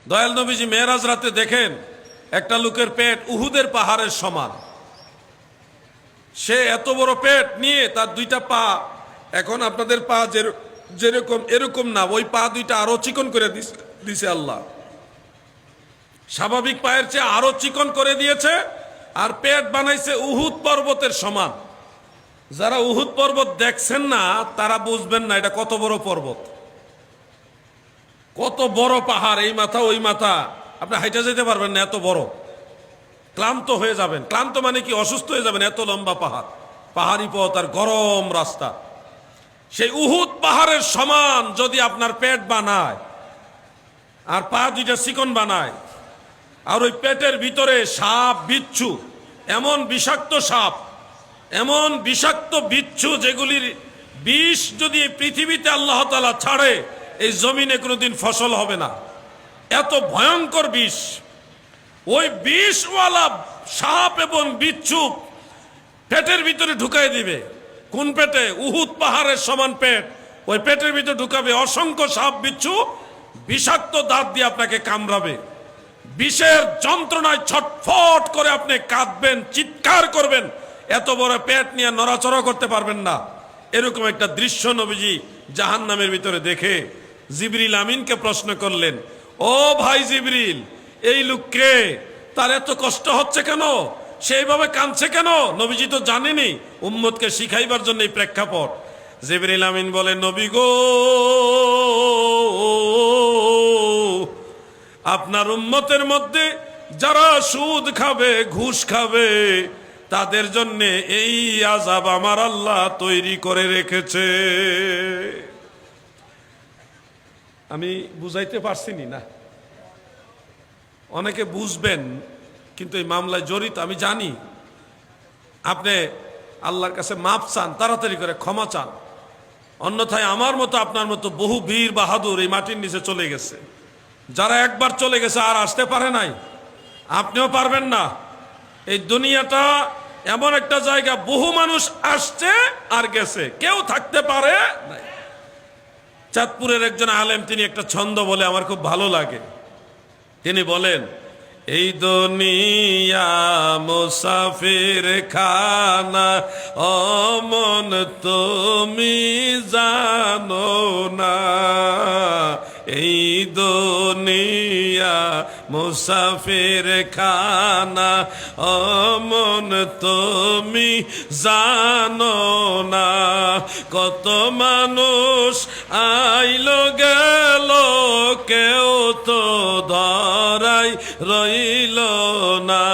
দয়াল নবীজি মেরাজ রাতে দেখেন একটা লোকের পেট উহুদের পাহাড়ের সমান। সে এত বড় পেট নিয়ে তার দুইটা পা, এখন আপনাদের পা যেরকম এরকম না, ওই পা দুইটা আরো চিকন করে দিছে আল্লাহ। স্বাভাবিক পায়ের চেয়ে আরো চিকন করে দিয়েছে, আর পেট বানাইছে উহুদ পর্বতের সমান। যারা উহুদ পর্বত দেখছেন না তারা বুঝবেন না এটা কত বড় পর্বত, কত বড় পাহাড়। এই মাথা ওই মাথা, আপনি হাইটা যেতে পারবেন না, এত বড়। ক্লান্ত হয়ে যাবেন। ক্লান্ত মানে কি? অসুস্থ হয়ে যাবেন, এত লম্বা পাহাড়, পাহাড়ি পথ আর গরম রাস্তা। সেই উহুদ পাহাড়ের সমান যদি আপনার পেট বানায় আর পা দুইটা চিকন বানায়, আর ওই পেটের ভিতরে সাপ বিচ্ছু, এমন বিষাক্ত সাপ, এমন বিষাক্ত বিচ্ছু যেগুলির বিষ যদি পৃথিবীতে আল্লাহ তাআলা ছাড়ে এই জমিনে কোনোদিন ফসল হবে না, এত ভয়ঙ্কর বিষ। ওই বিষওয়ালা সাপ এবং বিচ্ছু পেটের ভিতরে ঢুকাই দিবে। কোন পেটে? উহুদ পাহাড়ের সমান পেট। ওই পেটের ভিতরে ঢুকাবে অসংখ্য সাপ বিচ্ছু, বিষাক্ত দাঁত দিয়ে আপনাকে কামড়াবে। বিষের যন্ত্রণায় ছটফট করে আপনি কাঁদবেন, চিৎকার করবেন, এত বড় পেট নিয়ে নড়াচড়া করতে পারবেন না। এরকম একটা দৃশ্য নবীজি জাহান্নামের ভিতরে দেখে জিবরিল আমিনকে প্রশ্ন করলেন, ও ভাই জিবরিল, এই লোককে, তার এত কষ্ট হচ্ছে কেন, সেইভাবে কাঁদছে কেন? নবীজি তো জানেনি, উম্মতকে শিখাইবার জন্য এই প্রেক্ষাপট। জিবরিল আমিন বলে, নবী গো, আপনার উম্মতের মধ্যে যারা সুদ খাবে, ঘুষ খাবে, তাদের জন্য এই আযাব আমার আল্লাহ তৈরি করে রেখেছে। আমি বুঝাইতে পারছিনি না? অনেকে বুঝবেন, কিন্তু এই মামলায় জড়িত আমি জানি। আপনি আল্লাহর কাছে মাপ চান, তাড়াতাড়ি করে ক্ষমা চান, অন্যথায় আমার মতো আপনার মতো বহু বীর বাহাদুর এই মাটির নিচে চলে গেছে। যারা একবার চলে গেছে আর আসতে পারে নাই, আপনিও পারবেন না। এই দুনিয়াটা এমন একটা জায়গা, বহু মানুষ আসছে আর গেছে, কেউ থাকতে পারে নাই। চাঁদপুরের একজন আলেম, তিনি একটা ছন্দ বলে আমার খুব ভালো লাগে। তিনি বলেন, এই দুনিয়া মুসাফির খানা, অমন তুমি জানো না। এই দুনিয়া মুসাফির খানা, অমন তুমি জানো না। কত মানুষ আইলো গেল, কেউ তো ধরাই রইল না।